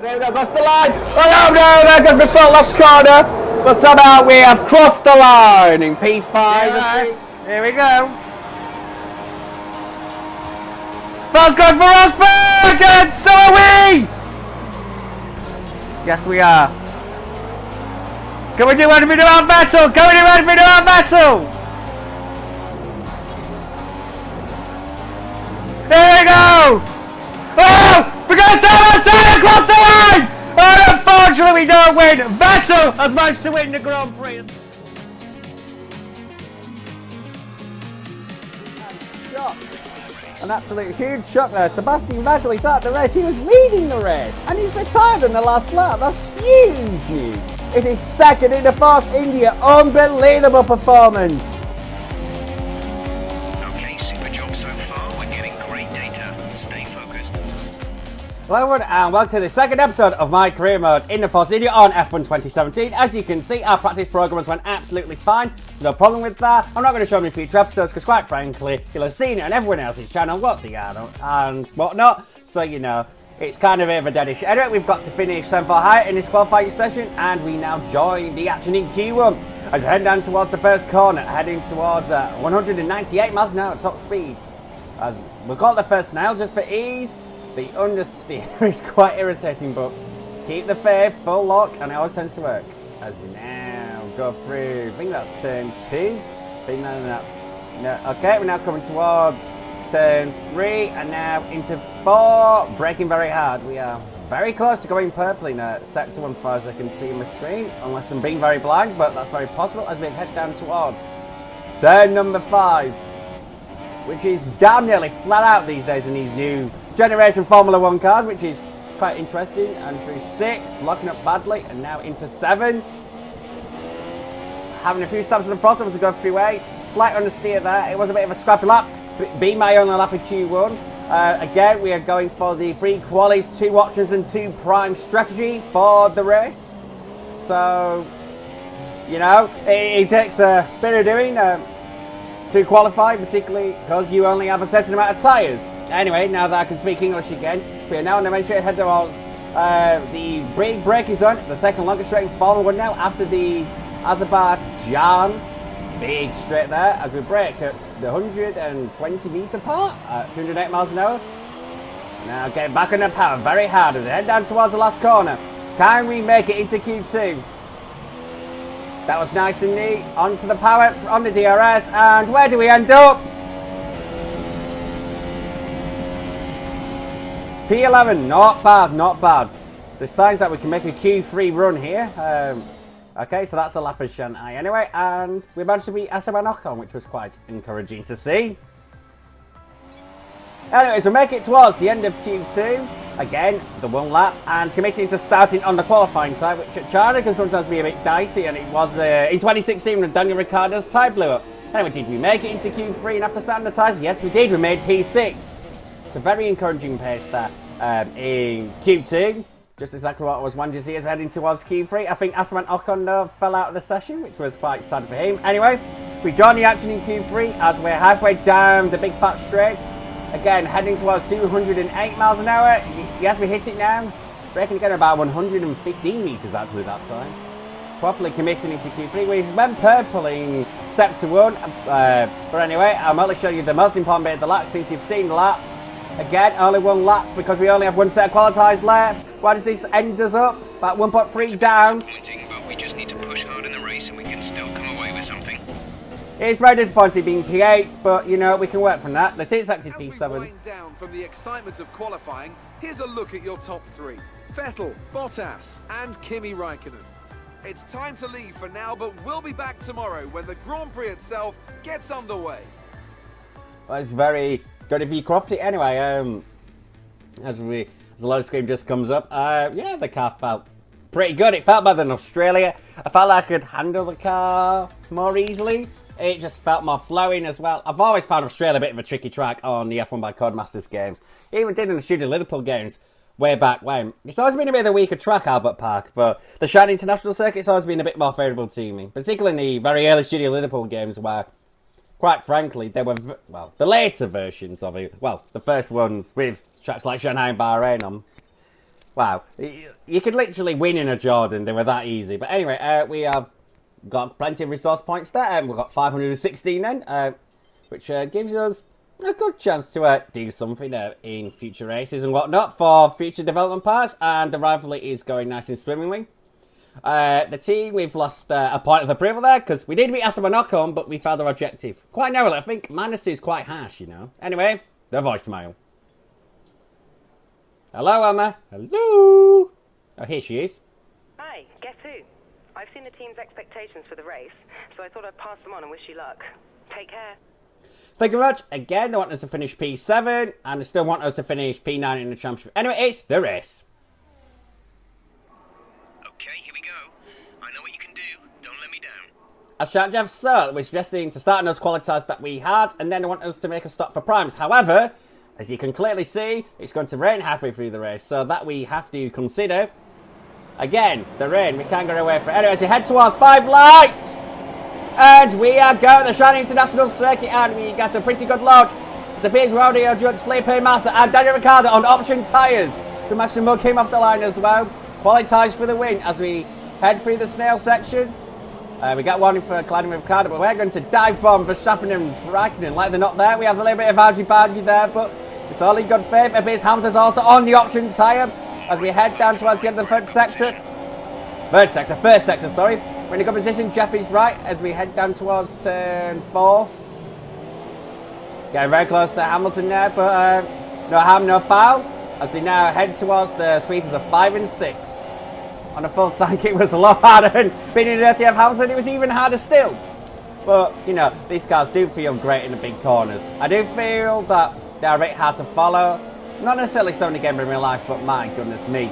There we go, across the line. Oh no, there goes the front last corner. But somehow we have crossed the line in P5. Yes. Here we go. First going for Rosberg, and so are we! Yes, we are. Can we do anything about Vettel? Can we do anything about Vettel? There we go! Oh! We're going to sail across the line! And unfortunately we don't win! Vettel has managed to win the Grand Prix! Shock. An absolute huge shock there. Sebastian Vettel, he started the race, he was leading the race, and he's retired in the last lap. That's huge news. It is second in the Force India. Unbelievable performance. Okay, super job so far. We're getting great data. Stay focused. Hello everyone and welcome to the second episode of my career mode in the Force India on F1 2017. As you can see, our practice programs went absolutely fine. No problem with that. I'm not going to show any future episodes because quite frankly, you'll have seen it on everyone else's channel what they are and whatnot. So you know, it's kind of a bit of a dead issue. Anyway, we've got to finish 7 for high in this qualifying session and we now join the action in Q1. As we head down towards the first corner, heading towards 198 miles an hour at top speed. As we'll call it the first now just for ease. The understeer is quite irritating, but keep the faith, full lock, and it always tends to work. As we now go through, I think that's turn 2. No. Okay, we're now coming towards turn 3, and now into 4. Braking very hard. We are very close to going purple in sector 1 far as I can see on the screen, unless I'm being very blind, but that's very possible as we head down towards turn number 5, which is damn nearly flat out these days in these new generation Formula 1 cars, which is quite interesting. And through 6, locking up badly, and now into 7. Having a few stops in the front as we go through 8. Slight understeer there. It was a bit of a scrappy lap, being my only lap of Q1. Again, we are going for the 3 qualies, 2 options and 2 prime strategy for the race. So, you know, it takes a bit of doing to qualify, particularly because you only have a certain amount of tyres. Anyway, now that I can speak English again, we are now on the main straight head towards the big braking zone, the second longest straight in Formula 1 now, after the Azerbaijan big straight there, as we brake at the 120 metre part at 208 miles an hour. Now getting back on the power very hard as we head down towards the last corner. Can we make it into Q2? That was nice and neat. Onto the power on the DRS, and where do we end up? P11, not bad, not bad. There's signs that we can make a Q3 run here. Okay, so that's a lap of Shanghai anyway, and we managed to beat Esteban Ocon, which was quite encouraging to see. Anyways, we'll make it towards the end of Q2. Again, the 1 lap, and committing to starting on the qualifying side, which at China can sometimes be a bit dicey, and it was in 2016 when Daniel Ricciardo's tyre blew up. Anyway, did we make it into Q3 and after starting the tyres? Yes, we did. We made P6. It's a very encouraging pace there in Q2. Just exactly what I was wanting to see as we're heading towards Q3. I think Esteban Ocon fell out of the session, which was quite sad for him. Anyway, we join the action in Q3 as we're halfway down the big fat straight. Again, heading towards 208 miles an hour. Yes, we hit it now. Braking again about 115 metres actually that time. Properly committing into Q3. We went purple in sector 1. But anyway, I'm only showing you the most important bit of the lap since you've seen the lap. Again, only 1 lap because we only have 1 set of qualifiers left. Why does this end us up? About 1.3 down. But we just need to push hard in the race and we can still come away with something. It's very disappointing being P8, but you know, we can work from that. The team expected P7. As we wind down from the excitement of qualifying, here's a look at your top 3. Vettel, Bottas and Kimi Raikkonen. It's time to leave for now, but we'll be back tomorrow when the Grand Prix itself gets underway. Well, it's very good if you cropped it anyway. As the load screen just comes up, yeah, the car felt pretty good. It felt better than Australia. I felt like I could handle the car more easily. It just felt more flowing as well. I've always found Australia a bit of a tricky track on the F1 by Codemasters games. Even did in the Studio Liverpool games way back when. It's always been a bit of a weaker track, Albert Park, but the Shine International Circuit's always been a bit more favourable to me. Particularly in the very early Studio Liverpool games where, quite frankly, they were, well, the later versions of it, well, the first ones with tracks like Shanghai and Bahrain on, Wow. You could literally win in a Jordan. They were that easy. But anyway, we have got plenty of resource points there. We've got 516 then, which gives us a good chance to do something in future races and whatnot for future development parts. And the rivalry is going nice and swimmingly. The team, we've lost a point of approval there because we did beat Aston Ocon, but we failed our objective. Quite narrowly, I think. -2 is quite harsh, you know. Anyway, the voicemail. Hello, Emma. Hello. Oh, here she is. Hi, guess who? I've seen the team's expectations for the race, so I thought I'd pass them on and wish you luck. Take care. Thank you very much. Again, they want us to finish P7, and they still want us to finish P9 in the championship. Anyway, it's the race. Okay, here we go. I know what you can do. Don't let me down. As Jeff said, we're suggesting to start on those qualities that we had, and then they want us to make a stop for primes. However, as you can clearly see, it's going to rain halfway through the race, so that we have to consider. Again, the rain, we can't get away from it. Anyway, as we head towards 5 lights, and we are going the Shannon International Circuit, and we got a pretty good launch. It appears Rodeo Judge, Felipe Massa, and Daniel Ricciardo on option tyres. The match mug came off the line as well. Qualities for the win as we head through the snail section. We got one for colliding with Ricciardo, but we're going to dive bomb Verstappen and Raikkonen like they're not there. We have a little bit of argy-bargy there, but it's all in good faith. It appears Hamilton's also on the option tyre as we head down towards the end of the first sector, sorry. We're in a good position. Jeffy's right as we head down towards turn 4. Getting very close to Hamilton there, but no harm, no foul. As we now head towards the sweepers of 5 and 6. On a full tank, it was a lot harder, and being in the dirty of Hamilton, it was even harder still. But, you know, these cars do feel great in the big corners. I do feel that they're a bit hard to follow. Not necessarily so in the game in real life, but my goodness me.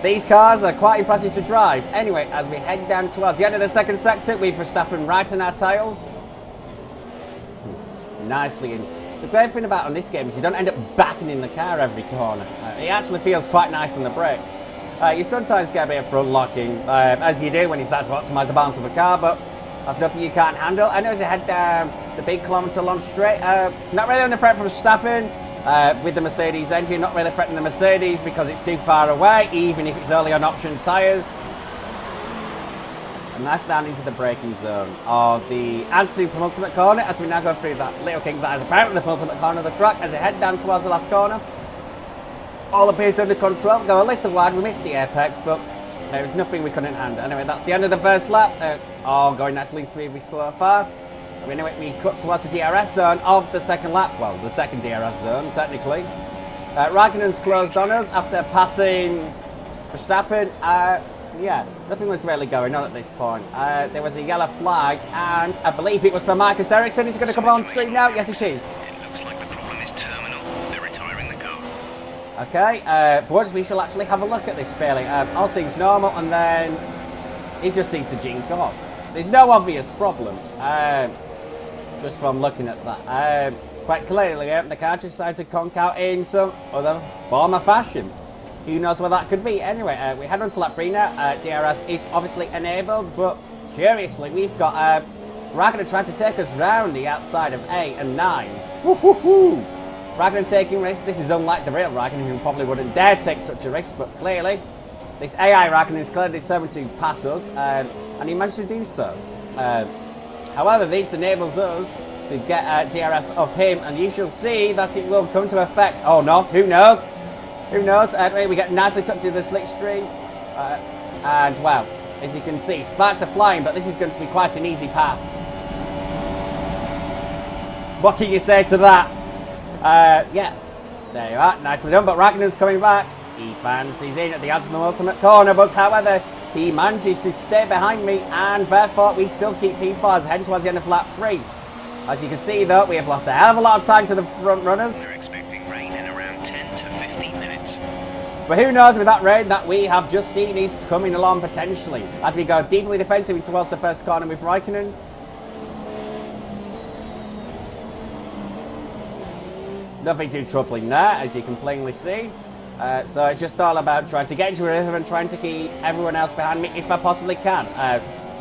These cars are quite impressive to drive. Anyway, as we head down towards the end of the second sector, we've Verstappen right on our tail. Nicely in. The great thing about on this game is you don't end up backing in the car every corner. It actually feels quite nice on the brakes. You sometimes get a bit of front locking, as you do when you start to optimise the balance of a car, but that's nothing you can't handle. I know as you head down the big kilometre long straight, not really under threat from Verstappen with the Mercedes engine, not really threatening the Mercedes because it's too far away, even if it's only on option tyres. And that's down into the braking zone of the anti-penultimate corner as we now go through that little kink that is apparently the penultimate corner of the track as we head down towards the last corner. All appears under control. We go a little wide, we missed the apex, but there was nothing we couldn't handle. Anyway, that's the end of the first lap. All going nicely smoothly so far. Anyway, we cut towards the DRS zone of the second lap. Well, the second DRS zone, technically. Raikkonen's closed on us after passing Verstappen. Yeah, nothing was really going on at this point. There was a yellow flag, and I believe it was for Marcus Ericsson. He's going to come on screen now. Yes, it is. It looks like the problem is terminal. They're retiring the car. Okay, but once we shall actually have a look at this fairly. All seems normal, and then it just seems to jink off. There's no obvious problem, just from looking at that. Quite clearly, the car just decided to conk out in some other form of fashion. Who knows what that could be? Anyway, we head on to lap 3 now. DRS is obviously enabled, but curiously, we've got Raikkonen trying to take us round the outside of 8 and 9. Woo-hoo-hoo! Raikkonen taking risks. This is unlike the real Raikkonen, who probably wouldn't dare take such a risk, but clearly, this AI Raikkonen is clearly determined to pass us, and he managed to do so. However, this enables us to get DRS of him, and you shall see that it will come to effect. Oh, not. Who knows? Who knows? Anyway, we get nicely tucked to the slipstream. And, wow, as you can see, sparks are flying, but this is going to be quite an easy pass. What can you say to that? Yeah, there you are. Nicely done, but Raikkonen's coming back. He fancies in at the ultimate corner, but however, he manages to stay behind me, and therefore we still keep P4 as heading towards the end of lap 3. As you can see, though, we have lost a hell of a lot of time to the front runners. They're expecting rain in around 10 to 15 minutes. But who knows with that rain that we have just seen is coming along potentially. As we go deeply defensively towards the first corner with Raikkonen. Nothing too troubling there, as you can plainly see. So it's just all about trying to get into a rhythm and trying to keep everyone else behind me if I possibly can.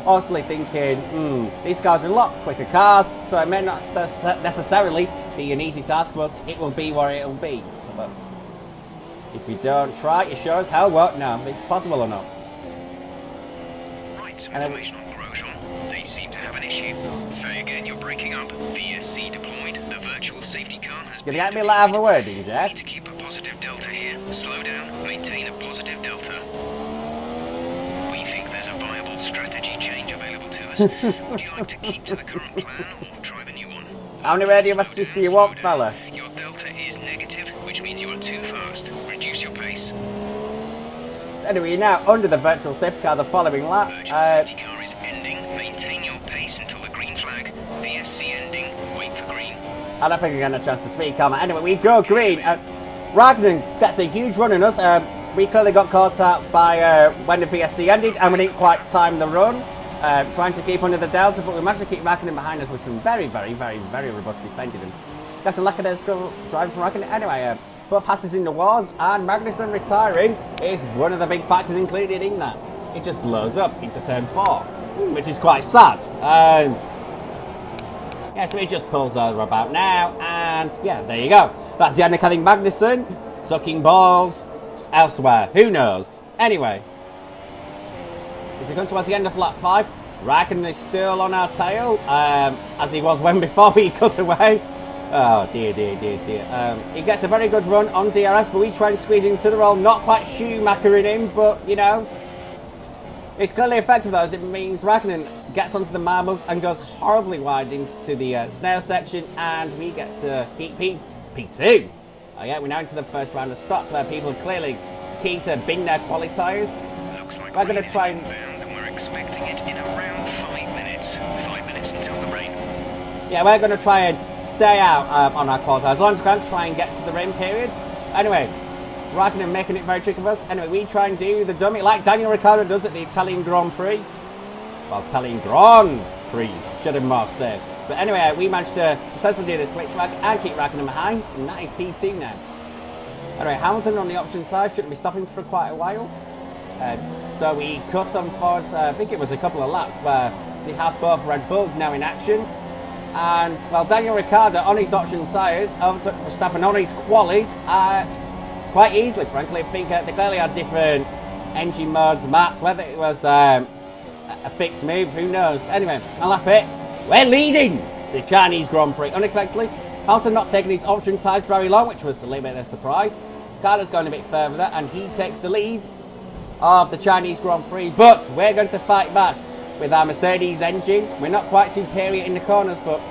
Honestly thinking, these cars are a lot quicker cars, so it may not necessarily be an easy task, but it will be what it will be. But If you don't try, you sure as hell won't know if it's possible or not. Right, some And information on Grosjean. They seem to have an issue. Say again, you're breaking up. VSC deployed. The virtual safety car has Gonna been get me a of a word in, Need Jeff? to keep a positive delta here. Slow down, maintain a positive delta. We think there's a viable strategy change available to us. Would you like to keep to the current plan or try the new one? How many radio messages do you want, fella? Your delta is negative, which means you are too fast. Reduce your pace. Anyway, you're now under the virtual safety car the following lap. Virtual safety car is ending. Maintain your pace until the green flag. VSC ending. Wait for green. I don't think we're getting a chance to speak, am I? Anyway, we go green. Raikkonen gets a huge run in us. We clearly got caught out by when the VSC ended, and we didn't quite time the run. Trying to keep under the delta, but we managed to keep Raikkonen behind us with some very robust defending. And that's a lucky to go driving from Raikkonen. Anyway, both passes in the walls, and Magnussen retiring is one of the big factors included in that. It just blows up into turn 4, which is quite sad. Yeah, so he just pulls over about now, and yeah, there you go. That's the end of Kevin Magnussen, sucking balls elsewhere. Who knows? Anyway, as we come towards the end of lap 5, Raikkonen is still on our tail, as he was when before we cut away. Oh dear. He gets a very good run on DRS, but we try and squeeze into the roll. Not quite Schumachering him, but you know, it's clearly effective though, as it means Raikkonen gets onto the marbles and goes horribly wide into the snail section, and we get to keep P2. Yeah, we're now into the first round of stops where people are clearly keen to bin their qualifiers. Looks like We're going rain to is try and... inbound, and we're expecting it in around 5 minutes. 5 minutes until the rain. Yeah, we're going to try and stay out on our qualifiers. As long as we can, try and get to the rain period. Anyway, Raikkonen making it very tricky for us. Anyway, we try and do the dummy like Daniel Ricciardo does at the Italian Grand Prix. Well, Italian Grand Prix, should have more said. But anyway, we managed to successfully do the switch track and keep Raikkonen behind, and that is P2 now. Anyway, Hamilton on the option side shouldn't be stopping for quite a while. So we cut on forwards, I think it was a couple of laps where we have both Red Bulls now in action. And, well, Daniel Ricciardo on his option tyres overtook Verstappen on his qualies quite easily, frankly. I think they clearly had different engine modes, maps, whether it was a fixed move, who knows. Anyway, on lap 8, we're leading the Chinese Grand Prix unexpectedly. Hamilton not taking his option tyres very long, which was a little bit of a surprise. Ricciardo's going a bit further there, and he takes the lead of the Chinese Grand Prix. But we're going to fight back with our Mercedes engine. We're not quite superior in the corners, but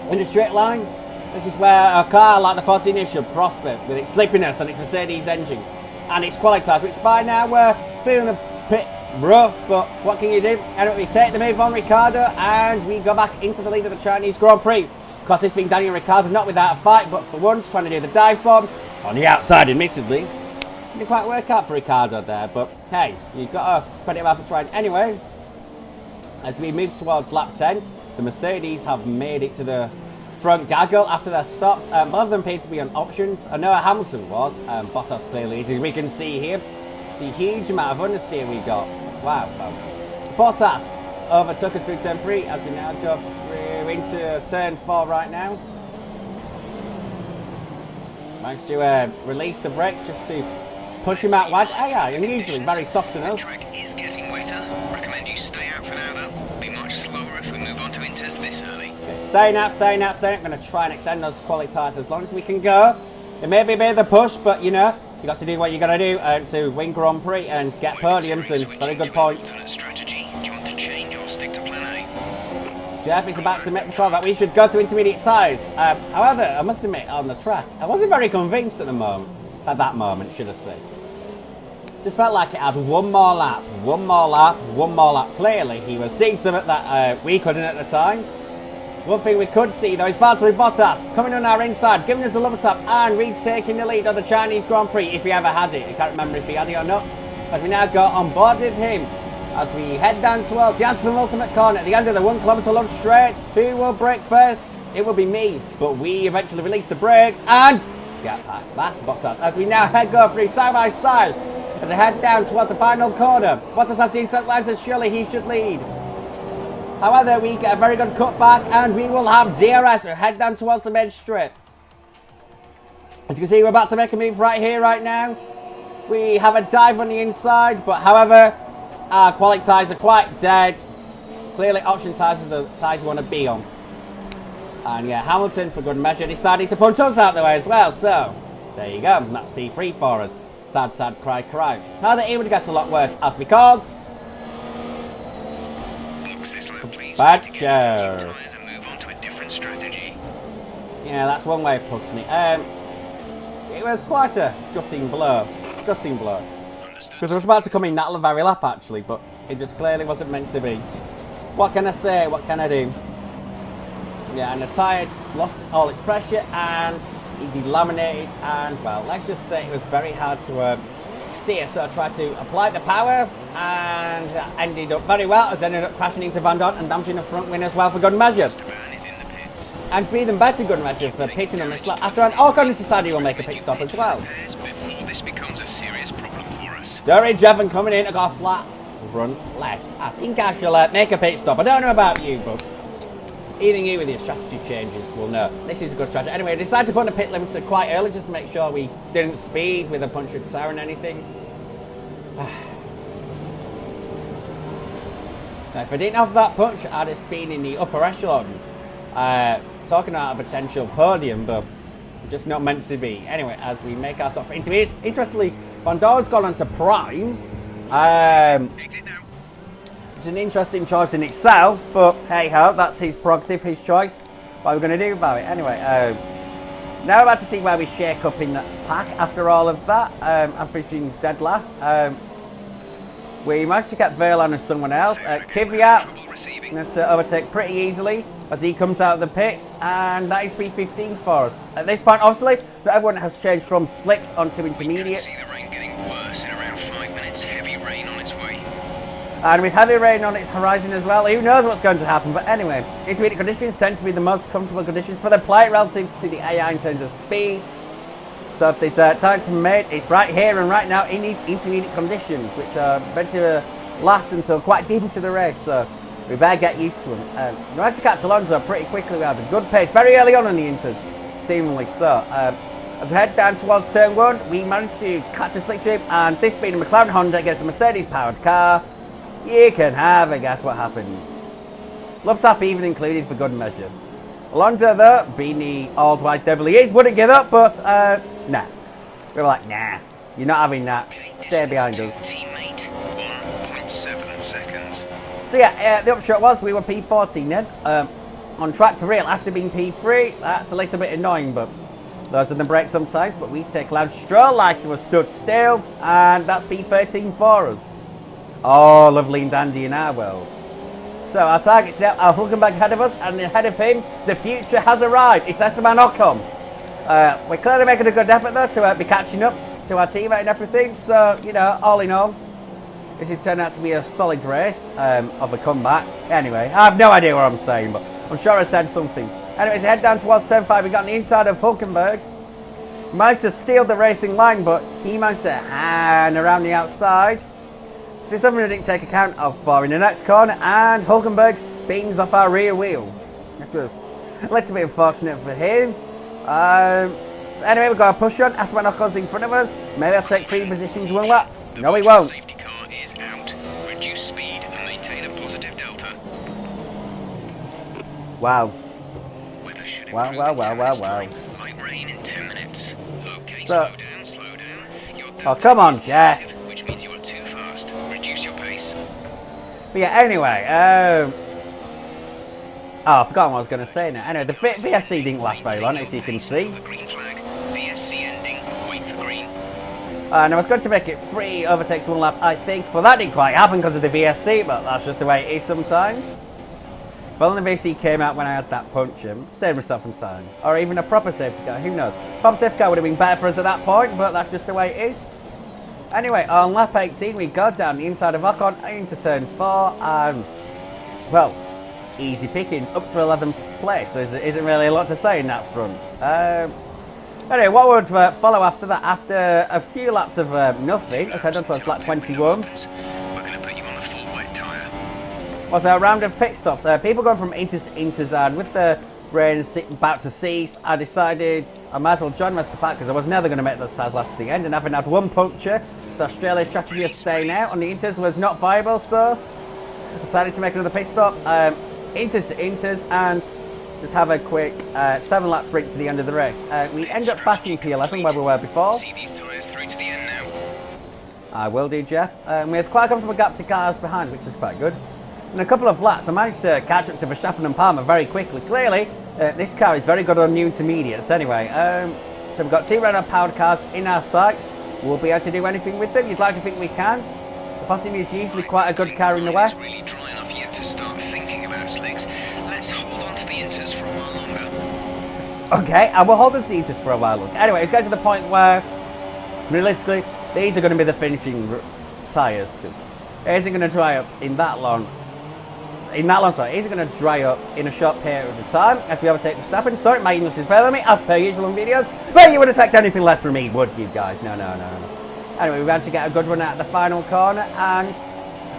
in the straight line, this is where a car like the Force India should prosper, with its slippiness and its Mercedes engine and its qualities, which by now we're feeling a bit rough, but what can you do? Anyway, we take the move on Ricciardo, and we go back into the lead of the Chinese Grand Prix. Of course, this being Daniel Ricciardo, not without a fight, but for once trying to do the dive bomb on the outside, admittedly. Didn't quite work out for Ricciardo there, but hey, you've got to credit him out for trying. Anyway, as we move towards lap 10, the Mercedes have made it to the front gaggle after their stops. Both of them appear to be on options. I know Hamilton was, Bottas clearly is. We can see here the huge amount of understeer we got. Wow. Bottas overtook us through turn 3 as we now go through into turn 4 right now. Managed to release the brakes just to push him out wide. Yeah, unusually very soft on us. The track is getting wetter. Recommend you stay out for now though. Be much slower if we move on to inters this early. Staying out. I'm going to try and extend those quality tyres as long as we can go. It may be a bit of the push, but you know, you got to do what you got to do to win Grand Prix and get podiums and very good points. Strategy. Do you want to change or stick to plan A? Jeff is about to make the call that we should go to intermediate tyres. However, I must admit, on the track, I wasn't very convinced at the moment. At that moment, should I say. Just felt like it had one more lap. Clearly, he was seeing something that we couldn't at the time. One thing we could see though is Valtteri Bottas coming on our inside, giving us a lover tap and retaking the lead of the Chinese Grand Prix if he ever had it. I can't remember if he had it or not. As we now go on board with him, as we head down towards the anti-penultimate corner at the end of the 1 kilometre long straight. Who will brake first? It will be me, but we eventually release the brakes and get past Bottas as we now go through side by side as we head down towards the final corner. Bottas has the inside line, so surely he should lead. However, we get a very good cutback and we will have DRS head down towards the main strip. As you can see, we're about to make a move right here, right now. We have a dive on the inside, but however, our quality tyres are quite dead. Clearly, option tyres are the tyres you want to be on. And yeah, Hamilton, for good measure, decided to punch us out the way as well. So, there you go. That's P3 for us. Sad, sad, cry, cry. Now that it would get a lot worse, as because... Bad show. And move on to a different strategy. Yeah, that's one way of putting it. It was quite a gutting blow. Gutting blow. Because I was about to come in that very lap actually, but it just clearly wasn't meant to be. What can I say? What can I do? Yeah, and the tyre lost all its pressure and it delaminated, and well, let's just say it was very hard to steer, so I tried to apply the power and ended up very well, as ended up crashing into Van Dorn and damaging the front wing as well for good measure. Esteban is in the pits. And for even better good measure for pitting on this lap. Esteban Ocon has decided he'll make a pit stop as well. Before this becomes a serious problem for us. Dory Jevon coming in to go flat front left. I think I shall make a pit stop. I don't know about you, but even you with your strategy changes will know this is a good strategy. Anyway, I decided to put in a pit limiter quite early just to make sure we didn't speed with a punctured tyre and anything. Now, if I didn't have that punch, I'd have been in the upper echelons. Talking about a potential podium, but just not meant to be. Anyway, as we make our stop for intermediates, interestingly, Van Dorn's gone on to primes. Exit now. It's an interesting choice in itself, but hey ho, that's his prerogative, his choice. What are we going to do about it? Anyway, now we're about to see where we shake up in the pack after all of that. I'm finishing dead last. We managed to get Verlan and someone else. Kvyat to overtake pretty easily as he comes out of the pits, and that is P15 for us. At this point, obviously, everyone has changed from slicks onto intermediates. We can see the rain getting worse in around 5 minutes. Heavy rain on its way. And with heavy rain on its horizon as well, who knows what's going to happen. But anyway, intermediate conditions tend to be the most comfortable conditions for the player relative to the AI in terms of speed. So if there's time to be made, it's right here and right now in these intermediate conditions, which are meant to last until quite deep into the race. So we better get used to them. We managed to catch Alonso pretty quickly. We had a good pace very early on in the inters, seemingly so. As we head down towards turn 1, we managed to catch a slipstream, and this being a McLaren Honda against a Mercedes-powered car, you can have a guess what happened. Love tap even included for good measure. Alonso, though, being the old wise devil he is, wouldn't give up, but nah. We were like, nah, you're not having that. Stay behind us. Teammate, 1.7 seconds. So yeah, the upshot was we were P14 then. On track for real after being P3. That's a little bit annoying, but those are the breaks sometimes. But we take Lance Stroll like he was stood still, and that's P13 for us. Oh, lovely and dandy in our world. So our target's now our Hulkenberg ahead of us, and ahead of him, the future has arrived. It's Esteban Ocon. We're clearly making a good effort though to be catching up to our teammate and everything. So, you know, all in all, this has turned out to be a solid race of a comeback. Anyway, I have no idea what I'm saying, but I'm sure I said something. Anyways, head down towards turn 5. We got on the inside of Hulkenberg. Managed to steal the racing line, but he managed to hand around the outside. So something I didn't take account of for in the next corner, and Hulkenberg spins off our rear wheel. It was a little bit unfortunate for him. So anyway, we've got a push on. Esteban Ocon's in front of us. Maybe I'll take 3 positions 1 lap. No, he won't. Safety car is out. Reduce speed and maintain a positive delta. Wow. Weather should Wow, improve wow, in wow, 10 wow, minutes wow. time. Light rain in 10 minutes. Okay, So- slow down. Your Oh, delta come on, is Jack. negative, which means you are too fast. Reduce your pace. But yeah, anyway, oh, I've forgotten what I was going to say now. Anyway, the VSC didn't last very long, as you can see. The green flag. VSC ending. Wait for green. And I was going to make it 3 overtakes 1 lap, I think. Well, that didn't quite happen because of the VSC, but that's just the way it is sometimes. Well, the VSC came out when I had that punch and saved myself some time. Or even a proper safety car, who knows. Proper safety car would have been better for us at that point, but that's just the way it is. Anyway, on lap 18, we go down the inside of Ocon into turn 4, and, well, easy pickings, up to 11th place. So there isn't really a lot to say in that front. Anyway, what would follow after that? After a few laps of nothing, let's head on towards lap 21. We're going to put you on the full wet tyre. Was a round of pit stops. People going from inters to inters, and with the rain about to cease, I decided I might as well join the rest of the pack because I was never going to make those tires last to the end. And having had one puncture, the Australia's strategy of staying out on the Inters was not viable, so I decided to make another pit stop. Inters to Inters and just have a quick 7-lap sprint to the end of the race. We end up back in P11 where we were before. See these tyres through to the end now. I will do, Jeff. We have quite a comfortable gap to cars behind, which is quite good. In a couple of laps, I managed to catch up to Verstappen and Palmer very quickly. Clearly, this car is very good on new intermediates anyway. So we've got 2 Renault powered cars in our sights. We'll be able to do anything with them. You'd like to think we can. The Possibly is usually quite a good car in the West. It's really dry enough yet to start thinking about slicks. Let's hold on to the Inters for a while longer. Okay, I will hold on to the Inters for a while longer. Anyway, it's getting to the point where, realistically, these are going to be the finishing tyres. Because it isn't going to dry up in that long. It isn't going to dry up in a short period of time as we overtake Verstappen. Sorry, my English is better than me, as per usual in videos. But you would expect anything less from me, would you guys? No. Anyway, we managed to get a good run out of the final corner, and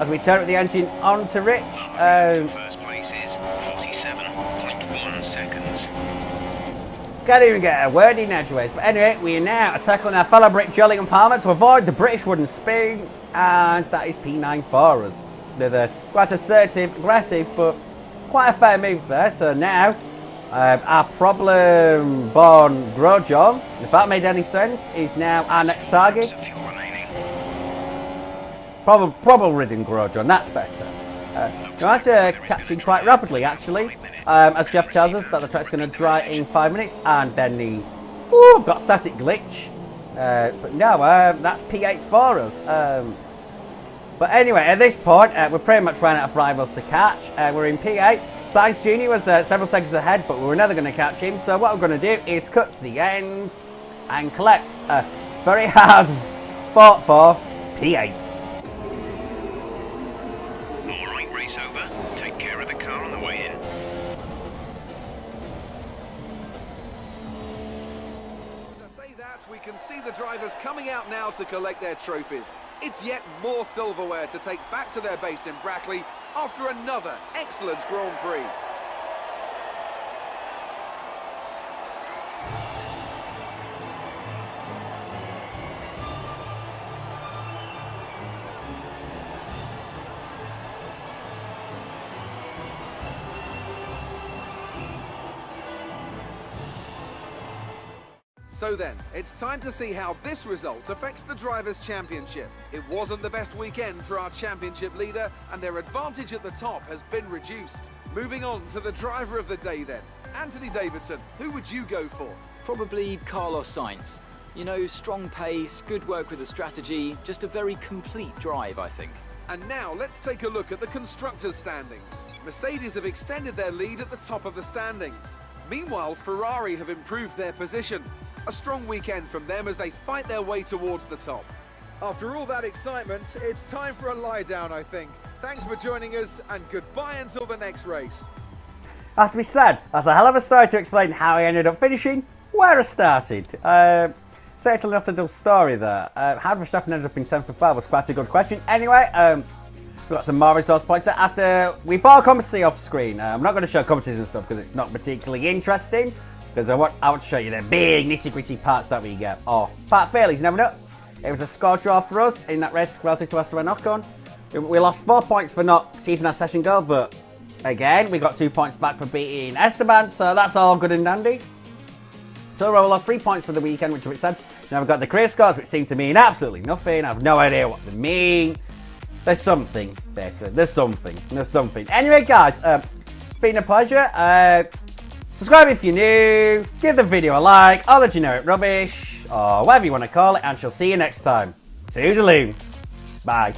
as we turn up the engine onto Rich, First place is 47.1 seconds. can't even get a word in edgeways. But anyway, we are now tackling our fellow Brit Jolly and Palmer to avoid the British wooden spoon, and that is P9 for us. They're quite assertive, aggressive, but quite a fair move there. So now, our problem-born Grosjean, if that made any sense, is now our next target. Problem-ridden Grosjean, that's better. We're actually catching quite rapidly, actually, as Jeff tells us that the track's going to dry in 5 minutes, and then the... Ooh, I've got static glitch. But no, that's P8 for us. But anyway, at this point, we're pretty much running out of rivals to catch. We're in P8. Sainz Jr. was several seconds ahead, but we were never going to catch him. So what we're going to do is cut to the end and collect a very hard fought for P8. All right, race over. Take care of the car on the way in. As I say that, we can see the drivers coming out now to collect their trophies. It's yet more silverware to take back to their base in Brackley after another excellent Grand Prix. So then, it's time to see how this result affects the Drivers' Championship. It wasn't the best weekend for our championship leader, and their advantage at the top has been reduced. Moving on to the driver of the day then. Anthony Davidson, who would you go for? Probably Carlos Sainz. You know, strong pace, good work with the strategy, just a very complete drive, I think. And now let's take a look at the constructors' standings. Mercedes have extended their lead at the top of the standings. Meanwhile, Ferrari have improved their position. A strong weekend from them as they fight their way towards the top. After all that excitement, it's time for a lie down, I think. Thanks for joining us, and goodbye until the next race. Has to be said, that's a hell of a story to explain how I ended up finishing where I started. Certainly not a dull story there. How Verstappen ended up in 10th for 5 was quite a good question. Anyway, we've got some more resource points there after we bought a commentary off screen. I'm not going to show commentaries and stuff because it's not particularly interesting. Because I want to show you the big nitty-gritty parts that we get. Oh, part failures, never know. It was a score draw for us in that race relative to Esteban Ocon. We lost 4 points for not achieving our session goal, but again, we got 2 points back for beating Esteban, so that's all good and dandy. So we lost 3 points for the weekend, which we said. Now we've got the career scores, which seem to mean absolutely nothing. I have no idea what they mean. There's something, basically. There's something. Anyway, guys, it's been a pleasure. Subscribe if you're new, give the video a like, all the generic rubbish, or whatever you want to call it, and she'll see you next time. Toodaloo. Bye.